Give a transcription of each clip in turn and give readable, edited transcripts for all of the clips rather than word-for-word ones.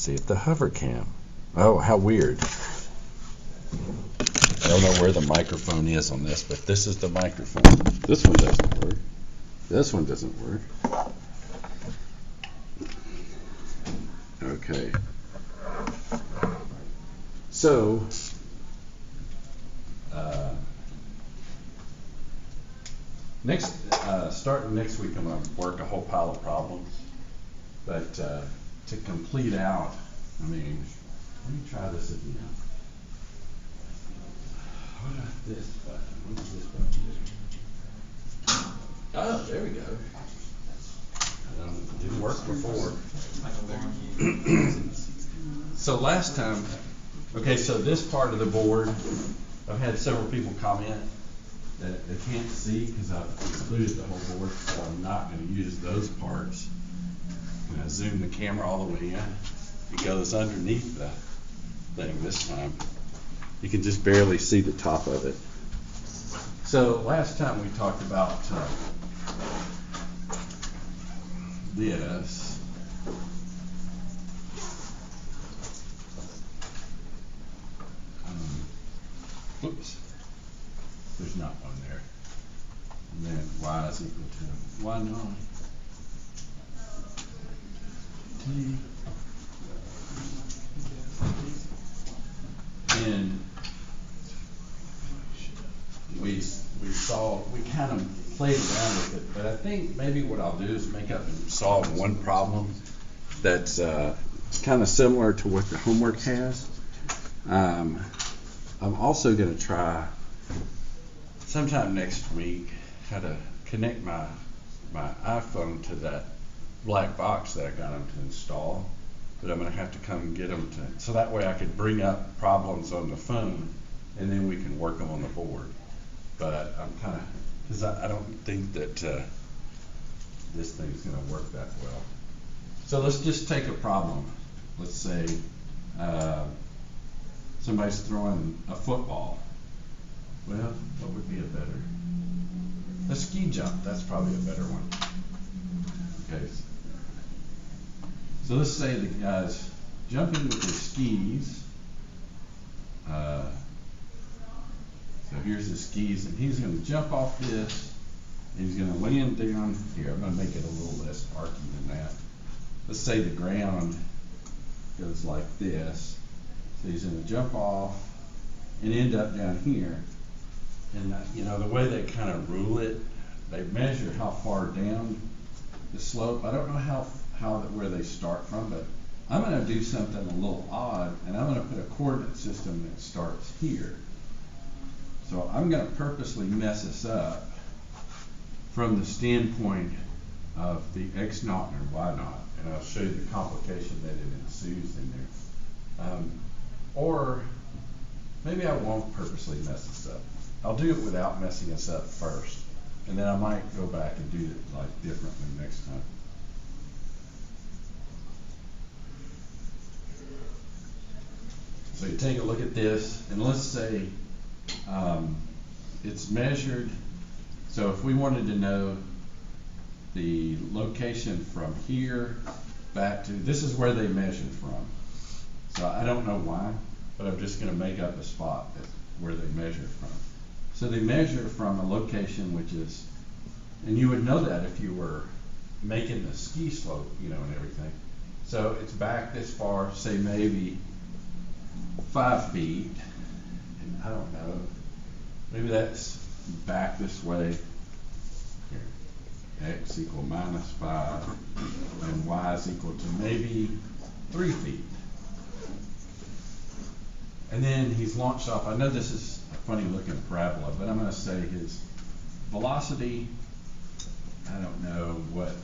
see if the hover cam. Oh, how weird. I don't know where the microphone is on this, but this is the microphone. This one doesn't work. This one doesn't work. Okay. So, starting next week, I'm going to work a whole pile of problems. But to complete out, let me try this again. What about this button? What does this button do? Oh, there we go. It didn't work before. So last time, okay, so this part of the board, I've had several people comment that they can't see because I've excluded the whole board, so I'm not going to use those parts. I'm going to zoom the camera all the way in. It goes underneath the thing this time. You can just barely see the top of it. So last time we talked about this. Oops, there's not one there. And then y is equal to y naught t. And we kind of played around with it, but I think maybe what I'll do is make up and solve one problem that's kind of similar to what the homework has. I'm also going to try sometime next week how to connect my iPhone to that black box that I got them to install. But I'm going to have to come and get them so that way I could bring up problems on the phone and then we can work them on the board. But I'm kind of, because I don't think that this thing's going to work that well. So let's just take a problem. Let's say somebody's throwing a football. Well, what would be a ski jump? That's probably a better one. Okay. So let's say the guy's jumping with his skis. So here's his skis, and he's going to jump off this, and he's going to land down here. I'm going to make it a little less archy than that. Let's say the ground goes like this. So he's going to jump off and end up down here. And you know, the way they kind of rule it, they measure how far down the slope. I don't know where they start from, but I'm going to do something a little odd, and I'm going to put a coordinate system that starts here. So I'm going to purposely mess this up from the standpoint of the x naught and y naught, and I'll show you the complication that it ensues in there. Or maybe I won't purposely mess this up. I'll do it without messing this up first, and then I might go back and do it like differently next time. So you take a look at this, and let's say it's measured. So if we wanted to know the location from here back to, this is where they measured from. So I don't know why, but I'm just going to make up a spot where they measure from. So they measure from a location which is, and you would know that if you were making the ski slope, you know, and everything. So it's back this far, say maybe 5 feet, and I don't know, maybe that's back this way. Here, x equal -5, and y is equal to maybe 3 feet. And then he's launched off. I know this is a funny looking parabola, but I'm going to say his velocity, I don't know what.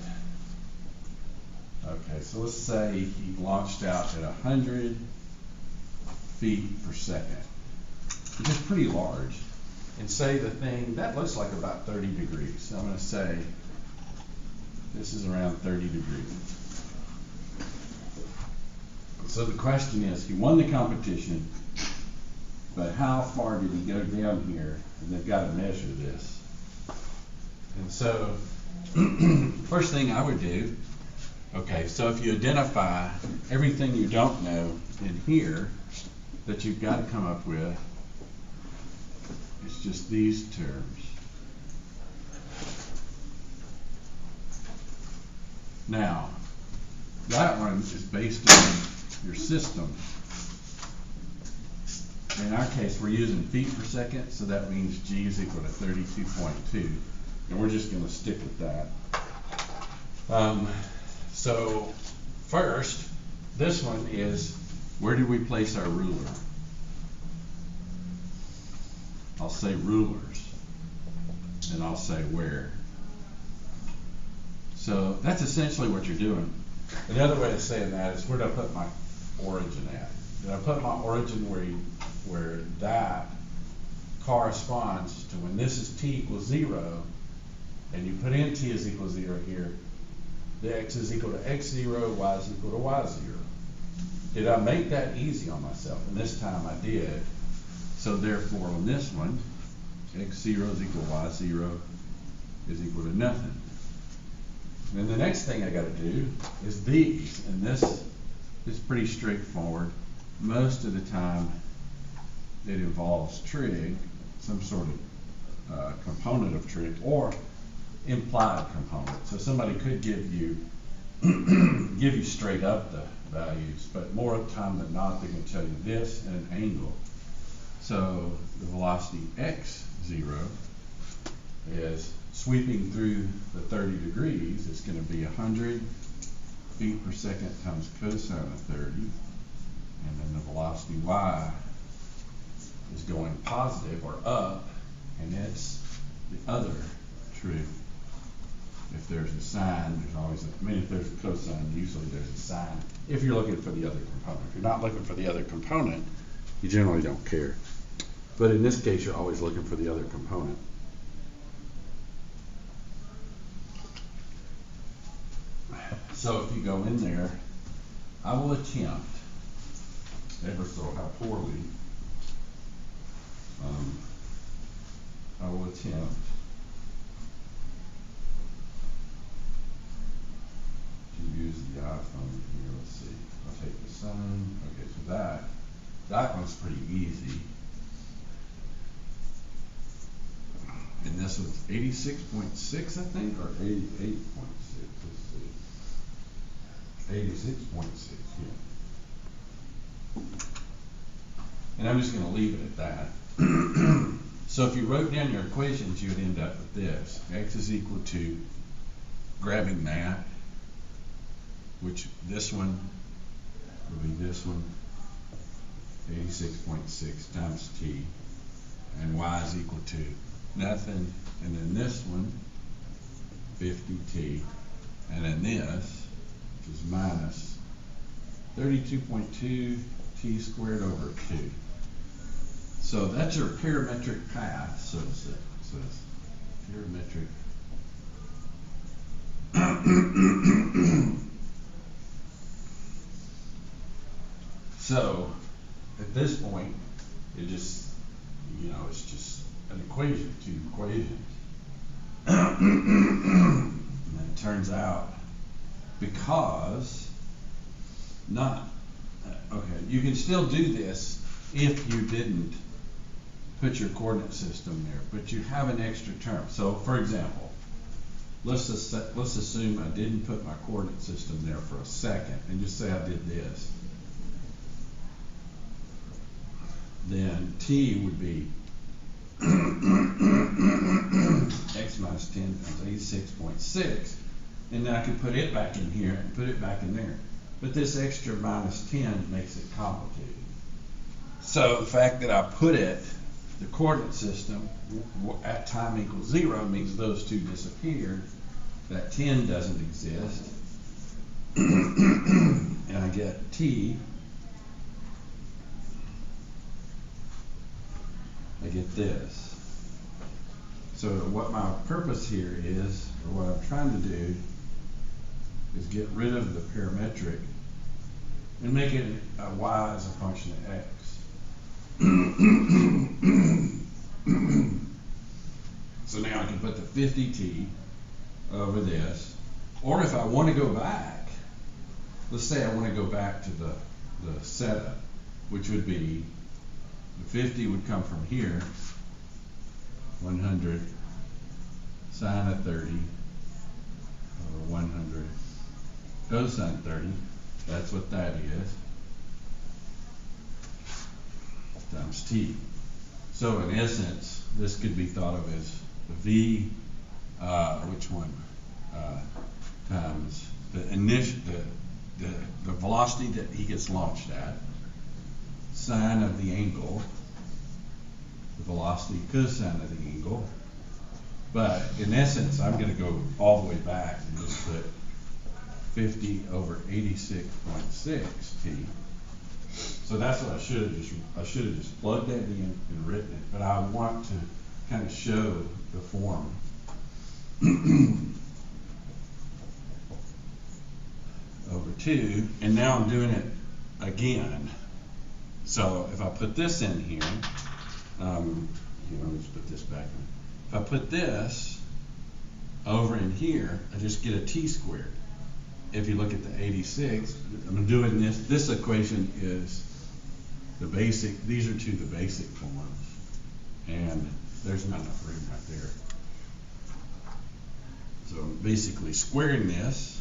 Okay, so let's say he launched out at 100 feet per second, which is pretty large. And say the thing, that looks like about 30 degrees. So I'm going to say this is around 30 degrees. So the question is, he won the competition, but how far did he go down here? And they've got to measure this. And so first thing I would do Okay, so if you identify everything you don't know in here that you've got to come up with, it's just these terms. Now, that one is based on your system. In our case, we're using feet per second, so that means G is equal to 32.2. And we're just going to stick with that. So first, this one is, where do we place our ruler? I'll say rulers, and I'll say where. So that's essentially what you're doing. Another way of saying that is, where do I put my origin at? Did I put my origin where that corresponds to when this is t equals 0, and you put in t is equal to 0 here, the x is equal to x0, y is equal to y0. Did I make that easy on myself? And this time I did. So therefore on this one, x0 is equal to y0 is equal to nothing. And then the next thing I got to do is these, and this is pretty straightforward. Most of the time it involves trig, some sort of component of trig, or implied component. So somebody could give you straight up the values, but more of the time than not, they're going to tell you this and an angle. So the velocity x0 is sweeping through the 30 degrees. It's going to be 100 feet per second times cosine of 30, and then the velocity y is going positive or up, and it's the other trig. If there's a sine, there's always if there's a cosine, usually there's a sine. If you're looking for the other component. If you're not looking for the other component, you generally don't care. But in this case, you're always looking for the other component. So if you go in there, I will attempt, ever so how poorly, I will attempt to use the iPhone here. Let's see. I'll take the sun. Okay, so that one's pretty easy. And this was 86.6, I think, or 88.6. Let's see. 86.6, yeah. And I'm just going to leave it at that. So if you wrote down your equations, you would end up with this. X is equal to, grabbing that, which this one will be this one, 86.6 times t, and y is equal to nothing, and then this one, 50t, and then this, which is minus 32.2 t squared over 2. So that's your parametric path, so to say. So it's parametric. So at this point, it just, it's just an equation, two equations. And it turns out, because you can still do this if you didn't put your coordinate system there, but you have an extra term. So for example, let's assume I didn't put my coordinate system there for a second, and just say I did this. Then t would be x minus 10 times 86.6, and then I could put it back in here and put it back in there. But this extra minus 10 makes it complicated. So the fact that I put it, the coordinate system, at time equals 0 means those two disappear. That 10 doesn't exist. And I get t. I get this. So what my purpose here is, or what I'm trying to do, is get rid of the parametric and make it y as a function of x. So now I can put the 50t over this, or if I want to go back, let's say I want to go back to the setup, which would be the 50 would come from here, 100 sine of 30 over 100 cosine 30. That's what that is, times t. So in essence, this could be thought of as the v, which one, times the initial, the velocity that he gets launched at, sine of the angle, the velocity cosine of the angle. But in essence, I'm going to go all the way back and just put 50 over 86.6 t. So that's what I should have just plugged that in and written it. But I want to kind of show the form. Over 2, and now I'm doing it again. So if I put this in here, let's put this back in. If I put this over in here, I just get a t squared. If you look at the 86, I'm doing this equation is the basic, these are the basic forms, and there's not enough room right there. So I'm basically squaring this,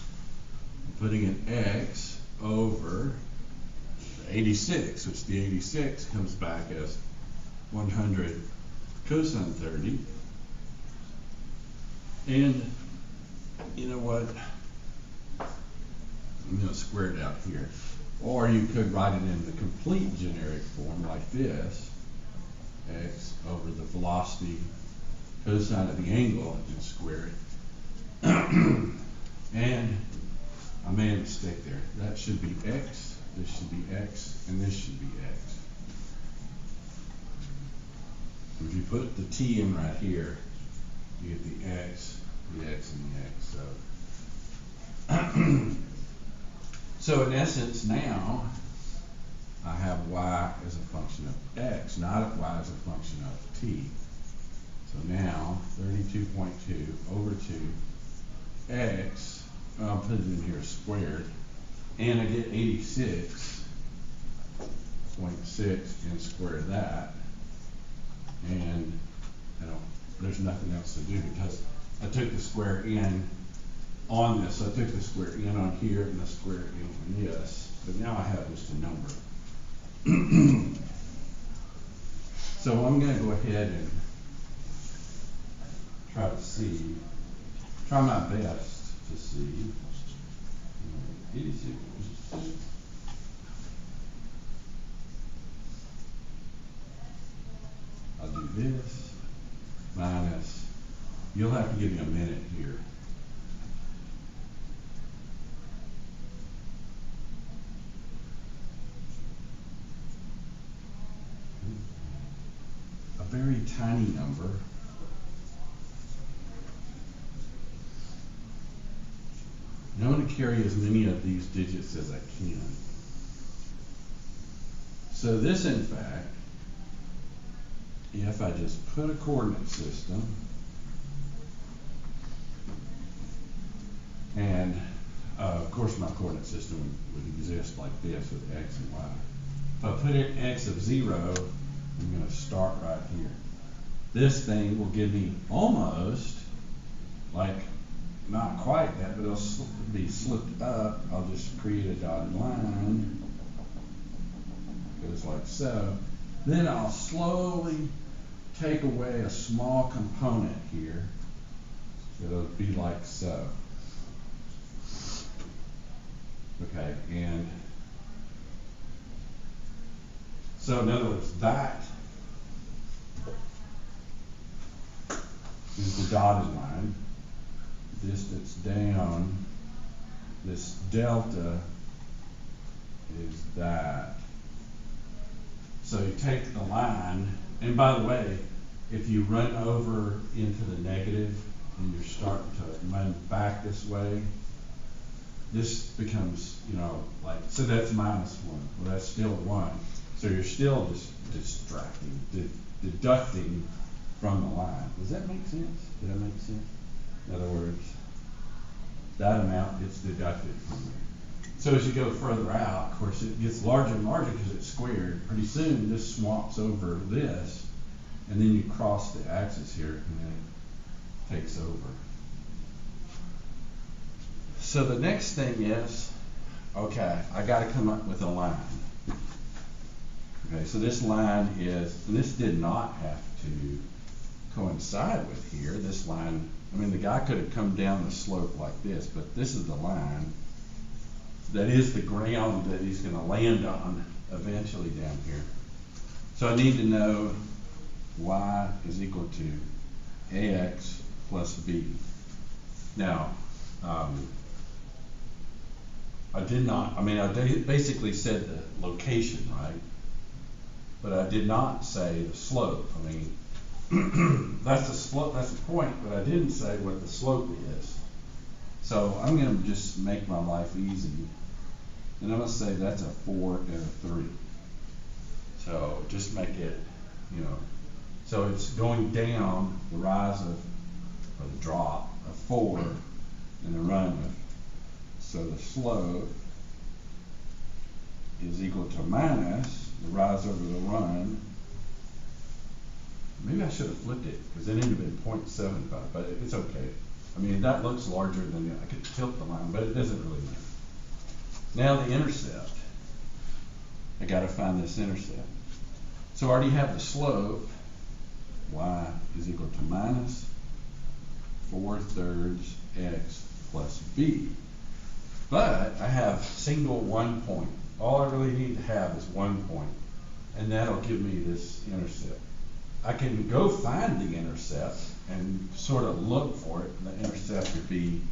putting an x over 86, which the 86 comes back as 100 cosine 30. And you know what? I'm going to square it out here. Or you could write it in the complete generic form like this, x over the velocity cosine of the angle, and square it. And I made a mistake there. That should be x, this should be x, and this should be x. If you put the t in right here, you get the x, and the x. So in essence now, I have y as a function of x, not y as a function of t. So now 32.2 over 2 x, I'll put it in here squared, and I get 86.6 and square that, and there's nothing else to do because I took the square in on this. So I took the square in on here and the square in on this, but now I have just a number. So I'm going to go ahead and try my best to see. 86. I'll do this minus, you'll have to give me a minute here. A very tiny number. And I'm going to carry as many of these digits as I can. So this, in fact, if I just put a coordinate system, and of course my coordinate system would exist like this with x and y. If I put in x of 0, I'm going to start right here. This thing will give me almost, like, not quite that, but it'll be slipped up. I'll just create a dotted line. Goes like so. Then I'll slowly take away a small component here. It'll be like so. Okay, and so in other words, that is the dotted line. Distance down, this delta is that. So you take the line, and by the way, if you run over into the negative and you're starting to run back this way, this becomes, like, so that's minus 1. Well, that's still 1. So you're still just deducting from the line. Does that make sense? Did that make sense? In other words, that amount gets deducted from there. So as you go further out, of course, it gets larger and larger because it's squared. Pretty soon, this swaps over this, and then you cross the axis here, and then it takes over. So the next thing is, okay, I got to come up with a line. Okay, so this line is, and this did not have to coincide with here. This line, I mean, the guy could have come down the slope like this, but this is the line that is the ground that he's going to land on eventually down here. So I need to know y is equal to ax plus b. Now, I basically said the location, right? But I did not say the slope. I mean, that's the slope, that's the point, but I didn't say what the slope is. So I'm going to just make my life easy, and I'm going to say that's a 4 and a 3. So just make it, so it's going down the rise of, or the drop of 4 and the run of, so the slope is equal to minus the rise over the run. Maybe I should have flipped it, because it would have been 0.75, but it's okay. I mean, that looks larger than I could tilt the line, but it doesn't really matter. Now the intercept. I got to find this intercept. So I already have the slope. Y is equal to minus 4/3 x plus b. But I have single 1 point. All I really need to have is 1 point, and that'll give me this intercept. I can go find the intercept and sort of look for it. The intercept would be,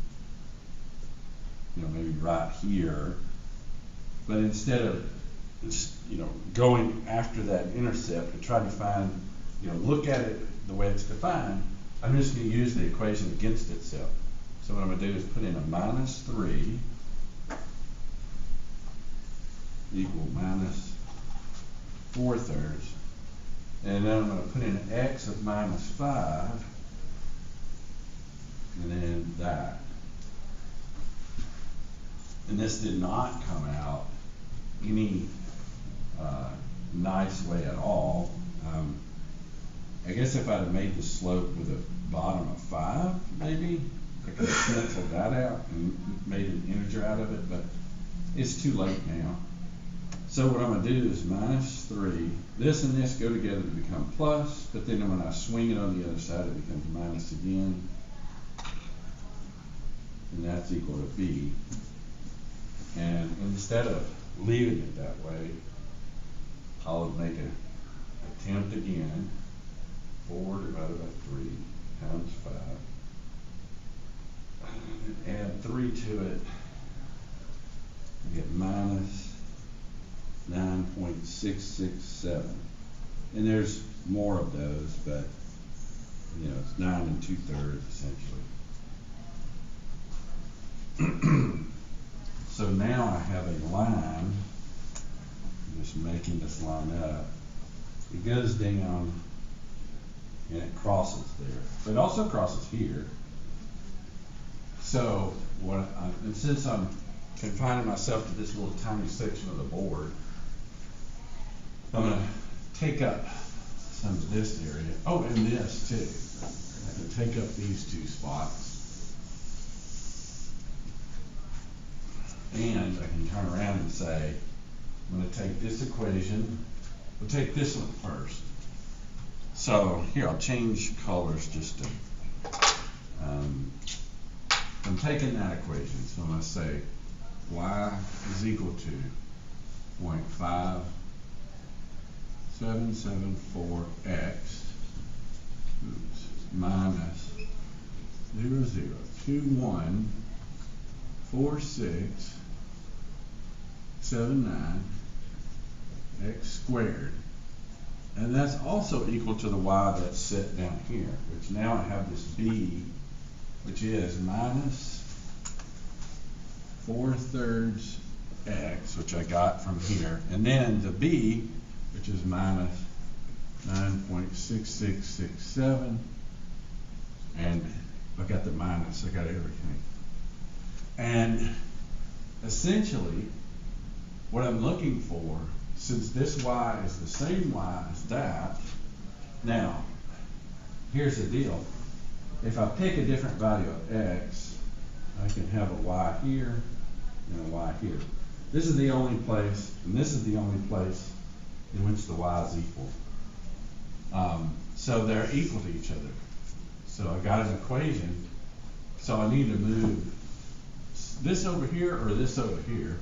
maybe right here. But instead of, going after that intercept and try to find, look at it the way it's defined, I'm just going to use the equation against itself. So what I'm going to do is put in a minus 3 equal minus 4/3. And then I'm going to put in an x of minus 5, and then that. And this did not come out any nice way at all. I guess if I'd have made the slope with a bottom of 5, maybe, I could have canceled that out and made an integer out of it, but it's too late now. So what I'm going to do is minus 3. This and this go together to become plus, but then when I swing it on the other side, it becomes minus again. And that's equal to b. And instead of leaving it that way, I'll make an attempt again. 4 divided by 3 times 5. And add 3 to it. I get minus 9.667. And there's more of those, but it's 9 2/3 essentially. So now I have a line, I'm just making this line up. It goes down and it crosses there, but it also crosses here. So and since I'm confining myself to this little tiny section of the board, I'm going to take up some of this area. Oh, and this too. I can take up these 2 spots. And I can turn around and say, I'm going to take this equation. We'll take this one first. So here, I'll change colors just to, I'm taking that equation. So I'm going to say y is equal to 0.5774x minus 0.00214679 x squared. And that's also equal to the y that's set down here, which now I have this b, which is minus 4/3 x, which I got from here, and then the b, which is minus 9.6667, and I got the minus, I got everything. And essentially, what I'm looking for, since this y is the same y as that, now, here's the deal. If I pick a different value of x, I can have a y here and a y here. This is the only place, and this is the only place in which the y is equal. So they're equal to each other. So I got an equation. So I need to move this over here or this over here.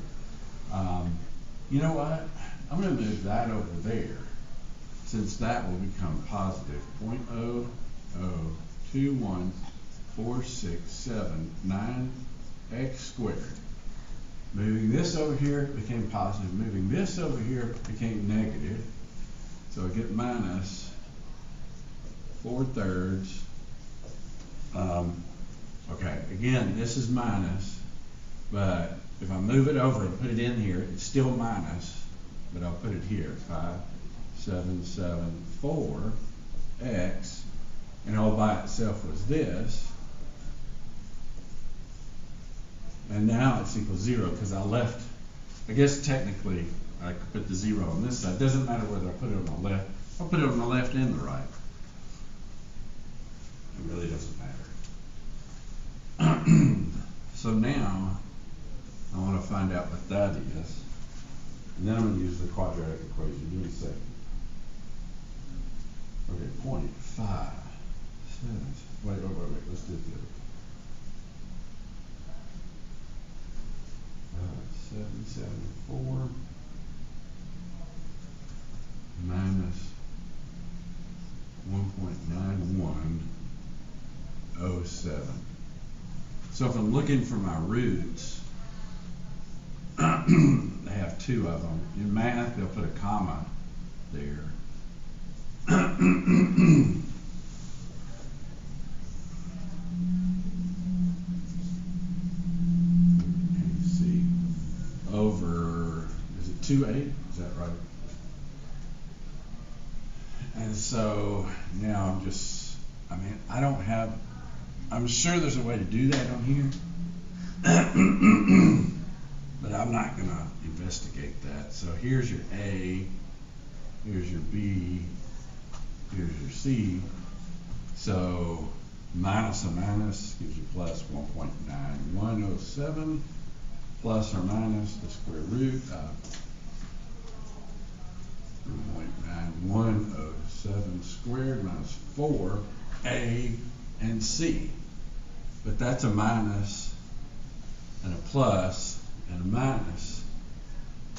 You know what? I'm going to move that over there, since that will become positive 0.0021467 x squared. Moving this over here became positive. Moving this over here became negative. So I get minus 4/3. Okay, again, this is minus, but if I move it over and put it in here, it's still minus, but I'll put it here, 5774 x, and all by itself was this, and now it's equal 0 because I left, I guess technically I could put the 0 on this side. It doesn't matter whether I put it on the left, I'll put it on the left and the right. It really doesn't matter. So now I want to find out what that is, and then I'm going to use the quadratic equation. Give me a second. Okay, 0.5. Wait, let's do it the other way. 774 minus 1.9107. So if I'm looking for my roots, they have two of them. In math, they'll put a comma there. See, over, is it 2/8? Is that right? And so now I'm sure there's a way to do that on here, but I'm not going to investigate that. So here's your A, here's your B, here's your C. So minus a minus gives you plus 1.9107 plus or minus the square root of 1.9107 squared minus 4A and C. But that's a minus and a plus and a minus.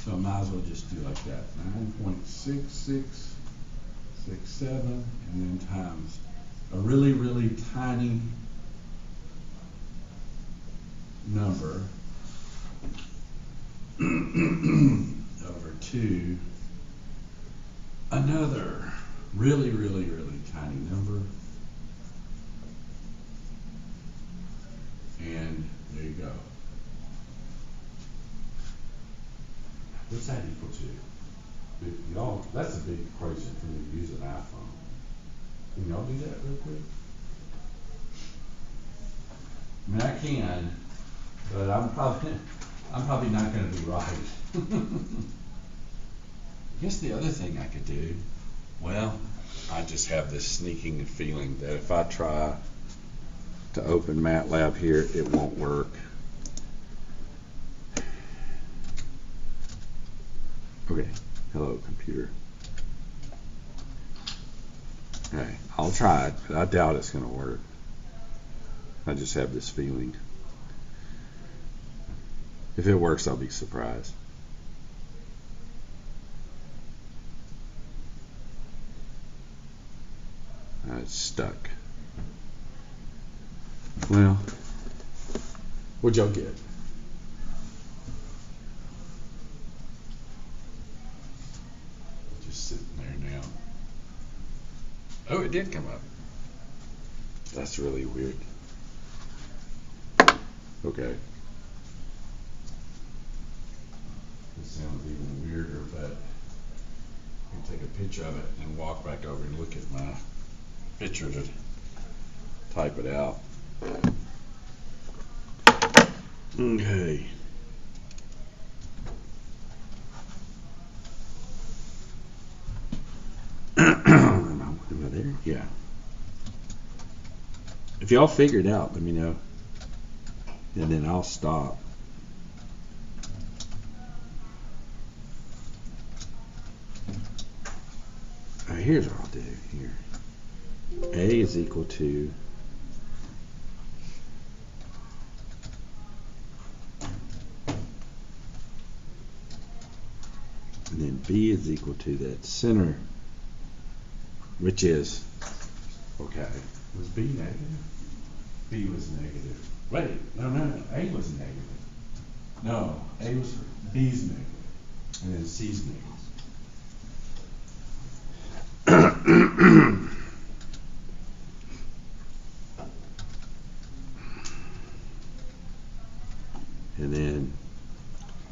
So I might as well just do like that. 9.6667 and then times a really, really tiny number over 2, another really, really, really tiny number, and there you go. What's that equal to? Y'all, that's a big equation for me to use an iPhone. Can y'all do that real quick? I mean, I can, but I'm probably not going to be right. I guess the other thing I could do, well, I just have this sneaking feeling that if I try to open MATLAB here, it won't work. Okay, hello computer. Okay, I'll try it, but I doubt it's going to work. I just have this feeling. If it works, I'll be surprised. It's stuck. Well, what'd y'all get? Just sitting there now. Oh, it did come up. That's really weird. Okay. This sounds even weirder, but I can take a picture of it and walk back over and look at my picture to type it out. Okay. If y'all figure it out, let me know, and then I'll stop. All right, here's what I'll do here. A is equal to and then B is equal to that center, which is, okay, was B negative? B was negative. Wait, no, A was negative. No, B's negative, and then C's negative. And then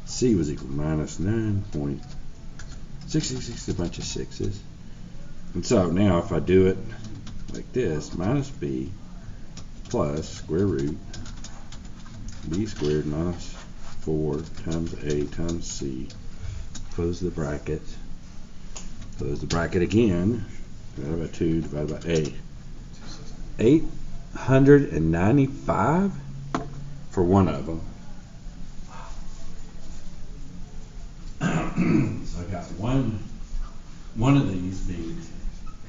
C was equal to minus 9.666, a bunch of sixes. And so now if I do it like this, minus B plus square root B squared minus 4 times A times C, close the bracket again, divided by 2 divided by A. 895 for one of them. So I got one of these being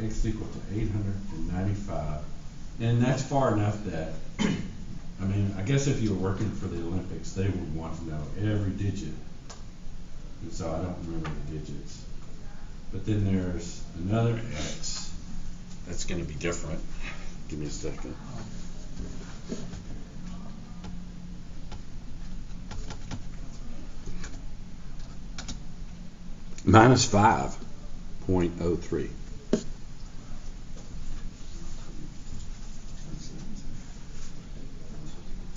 x equal to 895, and that's far enough that I mean, I guess if you were working for the Olympics, they would want to know every digit, and so I don't remember the digits. But then there's another x that's going to be different. Give me a second. Minus 5.03.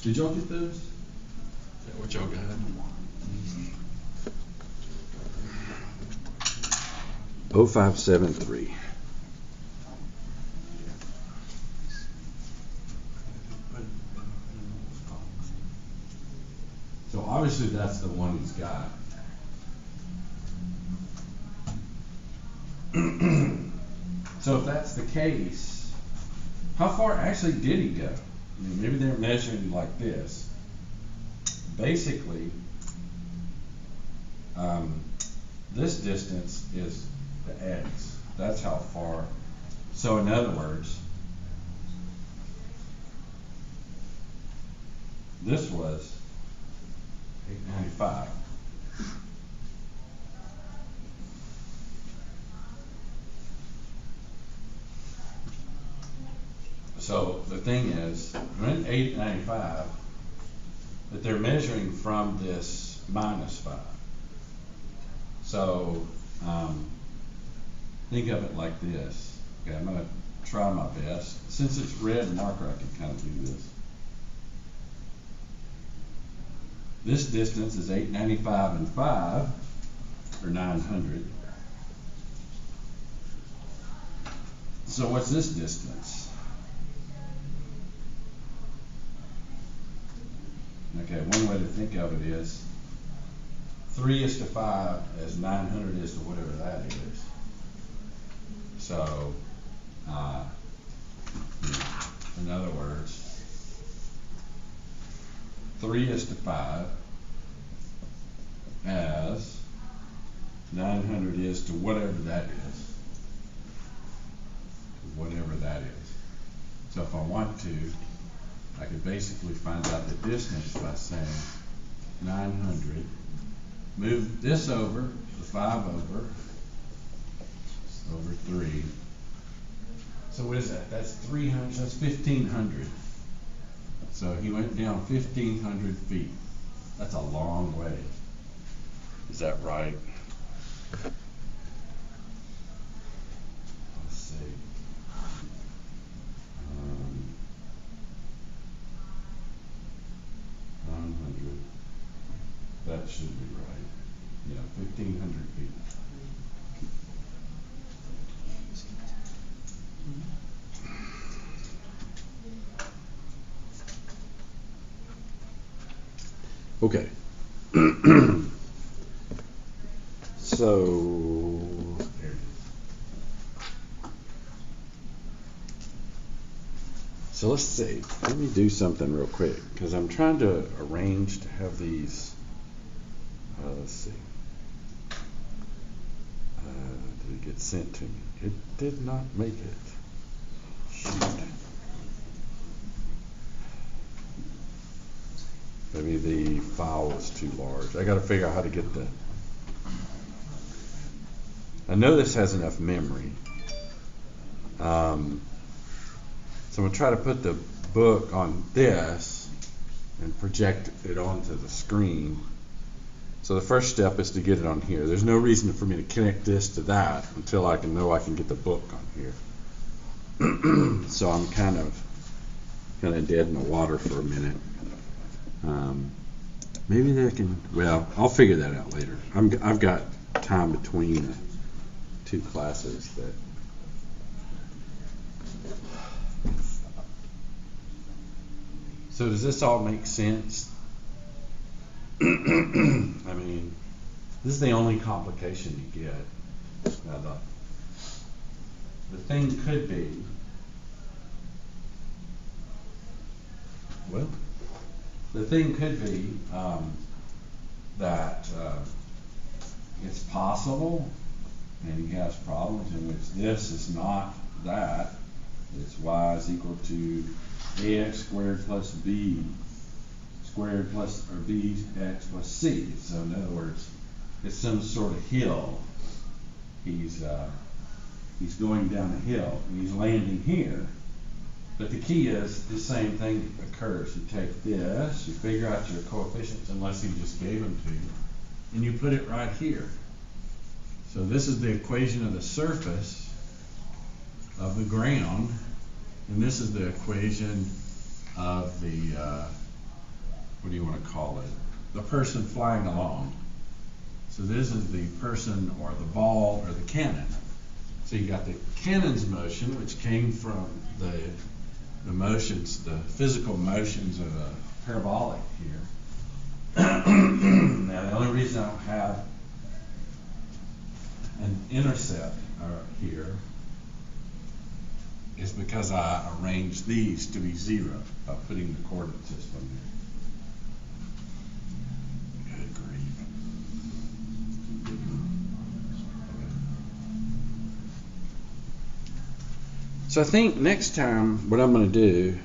Did y'all get those? Is that what y'all got? 0573. So obviously that's the one he's got. So if that's the case, how far actually did he go? I mean, maybe they're measuring like this. Basically, this distance is the x. That's how far. So in other words, this was 895. So the thing is, when 895, that they're measuring from this minus 5. So think of it like this. Okay, I'm going to try my best. Since it's red marker, I can kind of do this. This distance is 895 and 5, or 900. So what's this distance? Okay, one way to think of it is 3 is to 5 as 900 is to whatever that is. So, in other words, 3 is to 5 as 900 is to whatever that is. Whatever that is. So if I want to, I could basically find out the distance by saying 900, move this over, the 5 over 3. So what is that? That's 300, that's 1,500. So he went down 1,500 feet. That's a long way. Is that right? Let's see. That should be right. Yeah, 1,500 feet. Okay. So there it is. So let's see. Let me do something real quick because I'm trying to arrange to have these. Let's see. Did it get sent to me? It did not make it. Shoot. Maybe the file was too large. I got to figure out how to get the. I know this has enough memory. So I'm going to try to put the book on this and project it onto the screen. So the first step is to get it on here. There's no reason for me to connect this to that until I know I can get the book on here. So I'm kind of dead in the water for a minute. Maybe they can. Well, I'll figure that out later. I've got time between the two classes that. So does this all make sense? I mean, this is the only complication you get. Now the thing could be, well, the thing could be that it's possible, and he has problems in which this is not that. It's y is equal to ax squared plus b squared plus, or bx plus c. So in other words, it's some sort of hill. He's going down a hill and he's landing here. But the key is the same thing occurs. You take this, you figure out your coefficients unless he just gave them to you, and you put it right here. So this is the equation of the surface of the ground, and this is the equation of the what do you want to call it? The person flying along. So this is the person or the ball or the cannon. So you got the cannon's motion, which came from the motions, the physical motions of a parabolic here. Now the only reason I don't have an intercept here is because I arranged these to be 0 by putting the coordinate system there. Good grief. So I think next time what I'm going to do,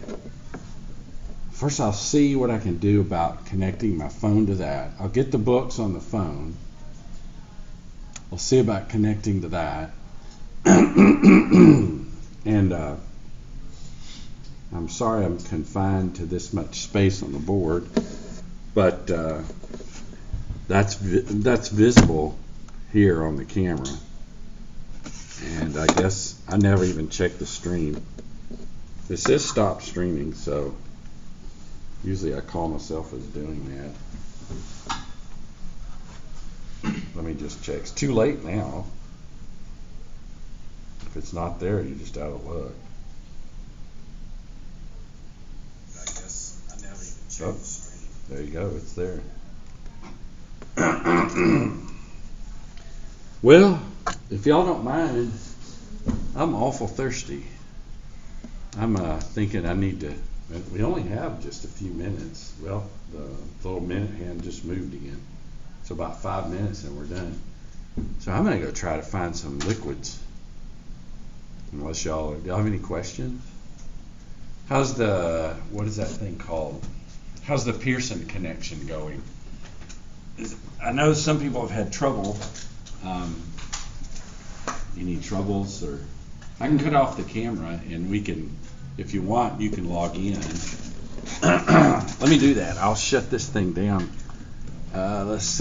first I'll see what I can do about connecting my phone to that. I'll get the books on the phone. I'll see about connecting to that. And I'm sorry I'm confined to this much space on the board, but that's visible here on the camera. And I guess I never even checked the stream. It says stop streaming, so usually I call myself as doing that. Let me just check. It's too late now. If it's not there, you're just out of luck. I guess I never even checked the stream. There you go, it's there. Well, if y'all don't mind, I'm awful thirsty. I'm thinking I need to, we only have just a few minutes. Well, the little minute hand just moved again. So about 5 minutes and we're done. So I'm going to go try to find some liquids. Unless y'all have any questions? How's the, what is that thing called? How's the Pearson connection going? I know some people have had trouble. Any troubles? Or I can cut off the camera and we can, if you want, you can log in. Let me do that. I'll shut this thing down. Let's see.